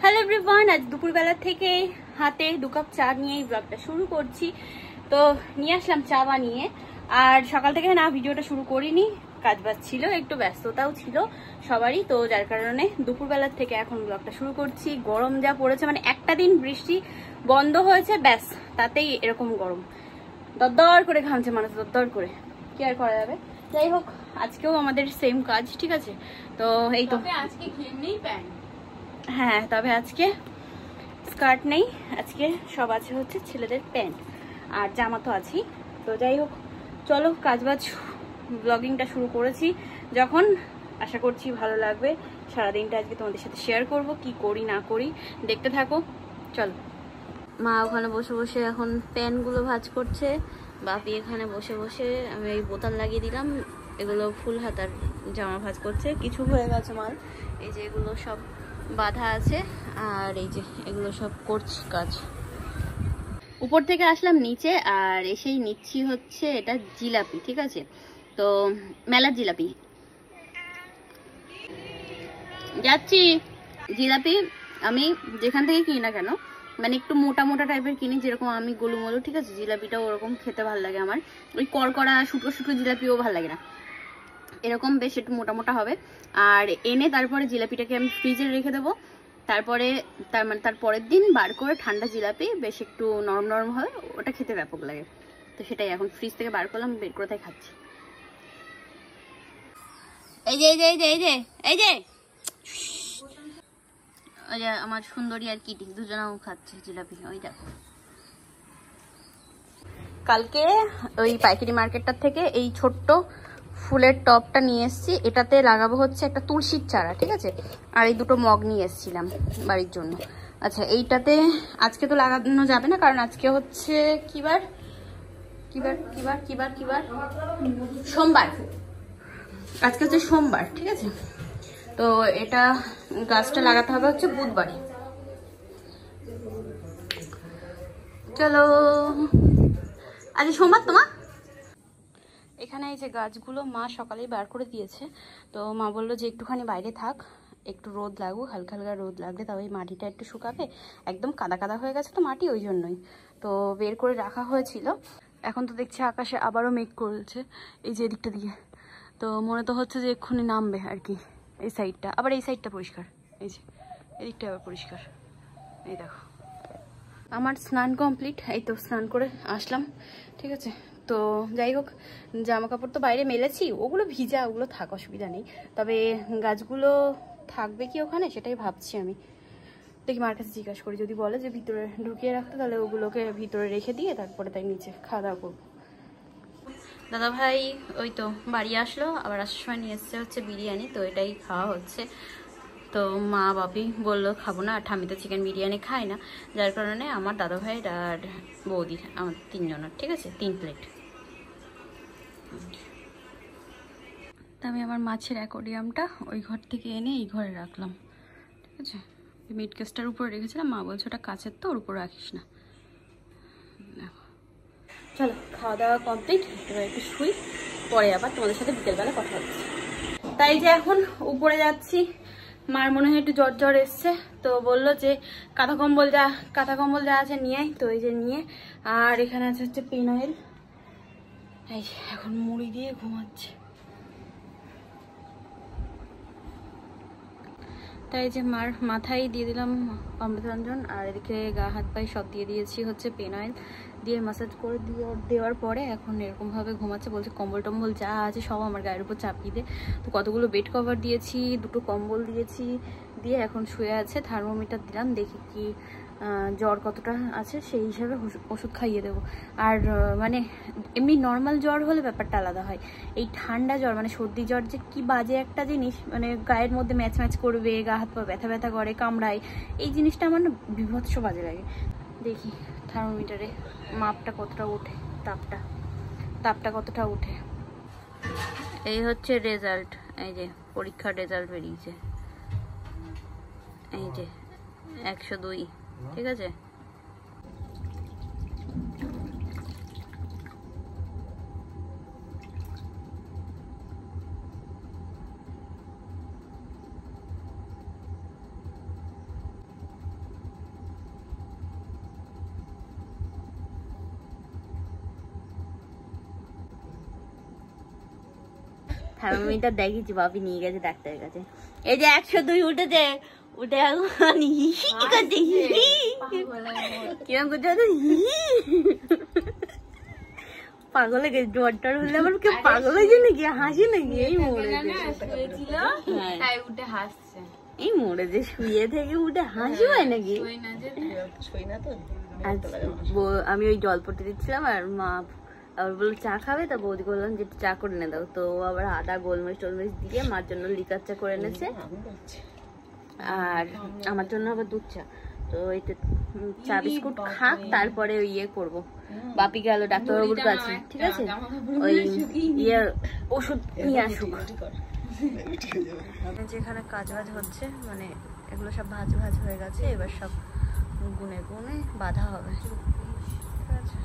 Hello everyone, আজ দুপুরবেলা থেকে হাতে 2 কাপ চা নিয়ে এই ব্লগটা শুরু করছি। তো নিয়ে আসলাম চা বানিয়ে, আর সকাল থেকে না ভিডিওটা শুরু করিনি, কাজবাজ ছিল, একটু ব্যস্ততাও ছিল সবারই, তো যার কারণে দুপুরবেলার থেকে এখন ব্লগটা শুরু করছি। গরম যা পড়েছে, মানে একটা দিন বৃষ্টি বন্ধ হয়েছে ব্যাস, তাতেই এরকম গরম, দরদর করে ঘামছে মানুষ, দরদর করে, কি আর করা যাবে। যাই হোক, আজকেও আমাদের সেম কাজ, ঠিক আছে। তো এই তো আজকে ঘেমনেই প্যান্ট, হ্যাঁ, তবে আজকে স্কার্ট নেই, আজকে সব আছে হচ্ছে ছেলেদের প্যান্ট, আর জামা তো আছেই। তো যাই হোক, চলো কাজবাজ ব্লগিংটা শুরু করেছি যখন, আশা করছি ভালো লাগবে। সারাদিনটা আজকে তোমাদের সাথে শেয়ার করব, কি করি না করি, দেখতে থাকো। চলো। মা ওখানে বসে বসে এখন প্যানগুলো ভাঁজ করছে, বাপি এখানে বসে বসে, আমি এই বোতাম লাগিয়ে দিলাম, এগুলো ফুল হাতার জামা ভাঁজ করছে। কিছু হয়ে গেছে মাল, এই যে এগুলো সব বাঁধা আছে, আর এই যে এগুলো সব করছি কাজ। উপর থেকে আসলাম নিচে, আর এসেই নিচ্ছি হচ্ছে এটা জিলাপি, ঠিক আছে। তো মেলার জিলাপি যাচ্ছি। জিলাপি আমি যেখান থেকে কিনি না কেন, মানে একটু মোটা মোটা টাইপের কিনি, যেরকম আমি গোলুমলু, ঠিক আছে। জিলাপিটাও ওরকম খেতে ভালো লাগে আমার, ওই কড়কড়া শুকনো শুকনো জিলাপিও ভালো লাগে না, এরকম বেশ একটু মোটা মোটা হবে। আর এনে তারপরে জিলাপিটাকে আমি ফ্রিজে রেখে দেবো, তারপরে তার পরের দিন বার করে ঠান্ডা জিলাপি বেশ একটু নরম নরম হবে, ওটা খেতে ব্যাপক লাগে। তো সেটাই এখন ফ্রিজ থেকে বার করলাম, বের করে তাই খাচ্ছি। এই যে এই যে এই যে এই যে এই যে ওই যে আমার সুন্দরী আর কিটি দুজনাও খাচ্ছে জিলাপি, ওই দেখো। কালকে ওই পাইকারি মার্কেটটার থেকে এই ছোট্ট ফুলের টবটা নিয়ে এসেছি, এটাতে লাগাবো হচ্ছে একটা তুলসীর চারা, ঠিক আছে। আর এই দুটো মগ নিয়ে এসেছিলাম বাড়ির জন্য। আচ্ছা, এইটাতে আজকে তো লাগানো যাবে না, কারণ আজকে হচ্ছে কিবার কিবার কিবার কিবার কিবার সোমবার, আজকে হচ্ছে সোমবার, ঠিক আছে। তো এটা গাছটা লাগাতে হবে হচ্ছে বুধবারে। চলো, আজ সোমবার তোমার। এখানে এই যে গাছগুলো মা সকালেই বার করে দিয়েছে, তো মা বললো যে একটুখানি বাইরে থাক, একটু রোদ লাগুক, হালকা হালকা রোদ লাগলে তবে মাটিটা একটু শুকাবে, একদম কাদা কাদা হয়ে গেছে তো মাটি, ওই জন্যই তো বের করে রাখা হয়েছিল। এখন তো দেখছি আকাশে আবারও মেঘ করেছে, এই যে এদিকটা দিয়ে, তো মনে তো হচ্ছে যে এক্ষুনি নামবে আর কি। এই সাইডটা আবার, এই সাইডটা পরিষ্কার, এই যে এদিকটা আবার পরিষ্কার, এই দেখো। আমার স্নান কমপ্লিট, এই তো স্নান করে আসলাম, ঠিক আছে। তো যাই হোক, জামা কাপড় তো বাইরে মেলেছি, ওগুলো ভিজা, ওগুলো থাক, অসুবিধা নেই। তবে গাছগুলো থাকবে কি ওখানে সেটাই ভাবছি আমি। দেখি মার কাছে জিজ্ঞাসা করি, যদি বলে যে ভিতরে ঢুকিয়ে রাখতে, তাহলে ওগুলোকে ভিতরে রেখে দিয়ে তারপরে তাই নিচে খাওয়া দাওয়া করবো। দাদা ভাই ওই তো বাড়ি আসলো, আবার আসার সময় নিয়ে এসছে হচ্ছে বিরিয়ানি, তো এটাই খাওয়া হচ্ছে। তো মা বাপি বললো খাবো না, আর ঠাম্মি তো চিকেন বিরিয়ানি খায় না, যার কারণে আমার দাদা ভাইয়ের আর বৌদির, আমার 3 জনের, ঠিক আছে, 3 প্লেট। তা আমি আমার মাছের অ্যাকোরিয়ামটা ওই ঘর থেকে এনে এই ঘরে রাখলাম, ঠিক আছে। মিট কেসটার উপরে রেখেছিলাম, মা বলছে ওটা কাছের তো, ওর উপর রাখিস না। চলো, খাওয়া দাওয়া কমপ্লিট, এবার একটু শুই, পরে আবার তোমাদের সাথে বিকেলবেলা কথা হচ্ছে। তাই যে এখন উপরে যাচ্ছি, মার মনে হয় একটু জ্বর জ্বর এসছে, তো বললো যে কাঁথা কম্বল যা আছে নিয়ে, তো এই যে নিয়ে, আর এখানে আছে হচ্ছে পেনয়েল, এই এখন মুড়ি দিয়ে ঘুমাচ্ছে। তাই যে মার মাথায় দিয়ে দিলাম অমৃতাঞ্জন, আর এদিকে গা হাত পায়ে সব দিয়ে দিয়েছি হচ্ছে পেনয়েল দিয়ে, মাসাজ করে দেওয়ার পরে এখন এরকমভাবে ঘুমাচ্ছে। বলছে কম্বল টম্বল যা আছে সব আমার গায়ের উপর চাপিয়ে দে। তো কতগুলো বেড কভার দিয়েছি, 2টো কম্বল দিয়েছি, দিয়ে এখন শুয়ে আছে। থার্মোমিটার দিলাম, দেখি কি জ্বর কতটা আছে, সেই হিসাবে ওষুধ খাইয়ে দেবো। আর মানে এমনি নর্মাল জ্বর হলে ব্যাপারটা আলাদা হয়, এই ঠান্ডা জ্বর মানে সর্দি জ্বর যে কি বাজে একটা জিনিস, মানে গায়ের মধ্যে ম্যাচ ম্যাচ করবে, গা হাত পা ব্যথা ব্যথা করে, কামড়ায়, এই জিনিসটা আমার না বিভৎস বাজে লাগে। দেখি থার্মোমিটারে মাপটা কতটা ওঠে, তাপটা কতটা ওঠে। এই হচ্ছে রেজাল্ট, এই যে পরীক্ষার রেজাল্ট বেরিয়েছে, এই যে 102, ঠিক আছে। থার্মোমিটার দেখিয়েছি, বাপি নিয়ে গেছে ডাক্তারের কাছে। এই যে 102 উঠেছে, উঠে এখন হিহি করছে, হিহি কিরম করছে, পাগল হয়ে গেছে। জ্বর টর হলে আবার কেউ পাগল হয়ে যায় নাকি, হাসি নাকি? এই এই মরে যে শুয়ে থেকে উঠে হাসি হয় নাকি? আমি ওই জল পটে দিচ্ছিলাম আর মা আবার বললো চা খাবে, তা বৌদি বললাম যে চা করে এনে দাও। তো আবার আদা গোলমরিচ টোলমরিচ দিয়ে মার জন্য লিকার চা করে এনেছে, আর আমার জন্য আবার দুধ চা। তো এই চা বিস্কুট খাক, তারপরে ওই ইয়ে করবো। বাপি গেল ডাক্তারবাবুর কাছে, ঠিক আছে, ওই ইয়ে ওষুধ নিয়ে আসুক। যেখানে কাজ বাজ হচ্ছে, মানে এগুলো সব ভাজ ভাজ হয়ে গেছে, এবার সব গুনে গুনে বাঁধা হবে, ঠিক আছে।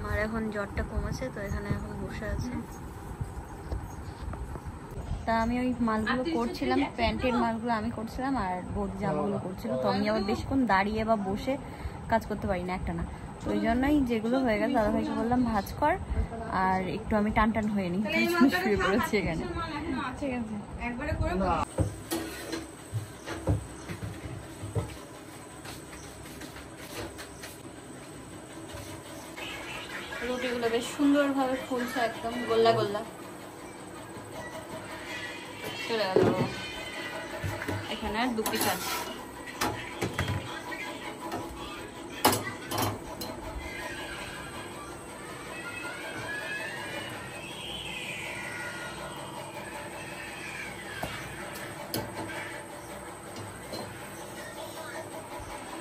মার এখন জ্বরটা কমেছে, তো এখানে এখন বসে আছে। তা আমি ওই মালগুলো করছিলাম, প্যান্টের মালগুলো আমি করছিলাম, আর বৌদি জামাগুলো করছিল। তো আমি আবার বেশিক্ষণ দাঁড়িয়ে বা বসে কাজ করতে পারি না, একটা না। তো ওই জন্যই যেগুলো হয়ে গেছে দাদাভাইকে বললাম ভাজ কর, আর একটু আমি টান টান হয়ে নিই, শুয়ে পড়েছি এখানে, ঠিক আছে। রুটিগুলো বেশ সুন্দরভাবে ফুলছে, একদম গোল্লা গোল্লা চলে গেল। এখানে আর 2 পিস আছে।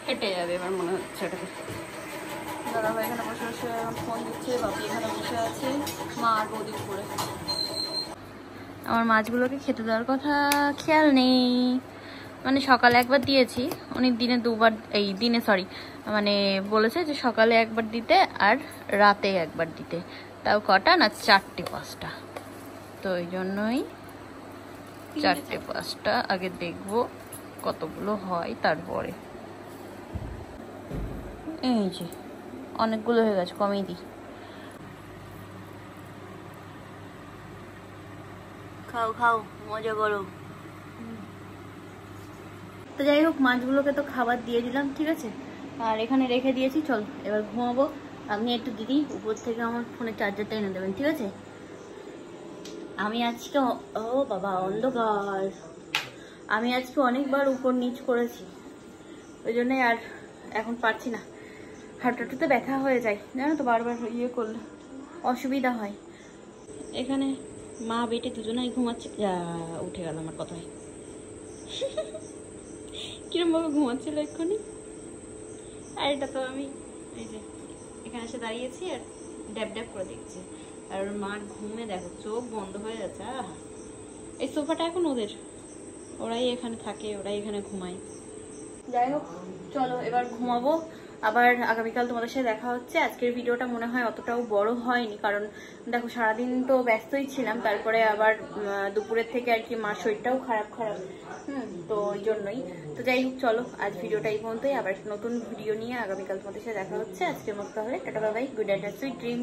হেঁটে যাবে এবার মনে হচ্ছে এটাকে। দাদাভাই এখানে বসে বসে ফোন দিচ্ছে, বাপি এখানে বসে আছে, মা আর বৌদি উপরে। আমার মাছগুলোকে খেতে দেওয়ার কথা খেয়াল নেই, মানে সকালে একবার দিয়েছি, উনি দিনে 2 বার, এই দিনে সরি মানে বলেছে যে সকালে একবার দিতে আর রাতে একবার দিতে, তাও কটা না 4টে 5টা। তো ওই জন্যই 4টে 5টা আগে দেখবো কতগুলো হয়, তারপরে। এই যে অনেকগুলো হয়ে গেছে, কমিয়ে দিই। খাও খাও, মজা করো। তো যাই হোক, মাছগুলোকে তো খাবার দিয়ে দিলাম, ঠিক আছে, আর এখানে রেখে দিয়েছি। চল এবার ঘুমাবো। আপনি একটু দিদি উপর থেকে আমার ফোনের চার্জারটা এনে দেবেন, ঠিক আছে। আমি আজকে ও বাবা অন্ধকার, আমি আজকে অনেকবার উপর নিচ করেছি, ওই জন্যই আর এখন পারছি না। হাঁটুতে ব্যথা হয়ে যায়, জানো তো, বারবার ইয়ে করলে অসুবিধা হয়। এখানে মা বেটে দুজনেই ঘুমাচ্ছে। উঠে গেল আমার কথায়, কিরম ভাবে ঘুমাচ্ছিল এক্ষুনি। আর এটা তো আমি এই যে এখানে এসে দাঁড়িয়েছি আর ড্যাব ড্যাব করে দেখছি, আর ওর মার ঘুমে দেখো চোখ বন্ধ হয়ে যাচ্ছে। এই সোফাটা এখন ওদের, ওরাই এখানে থাকে, ওরাই এখানে ঘুমায়। যাই হোক চলো এবার ঘুমাবো, আবার আগামীকাল তোমাদের সাথে দেখা হচ্ছে। আজকের ভিডিওটা মনে হয় অতটাও বড় হয়নি, কারণ দেখো সারাদিন তো ব্যস্তই ছিলাম, তারপরে আবার দুপুরের থেকে আর কি মার শরীরটাও খারাপ, তো ওই জন্যই। তো যাই হোক চলো আজ ভিডিওটা এই পর্যন্তই, আবার নতুন ভিডিও নিয়ে আগামীকাল তোমাদের সাথে দেখা হচ্ছে। আজকের মতো তাহলে tata bye, good night, sweet dream.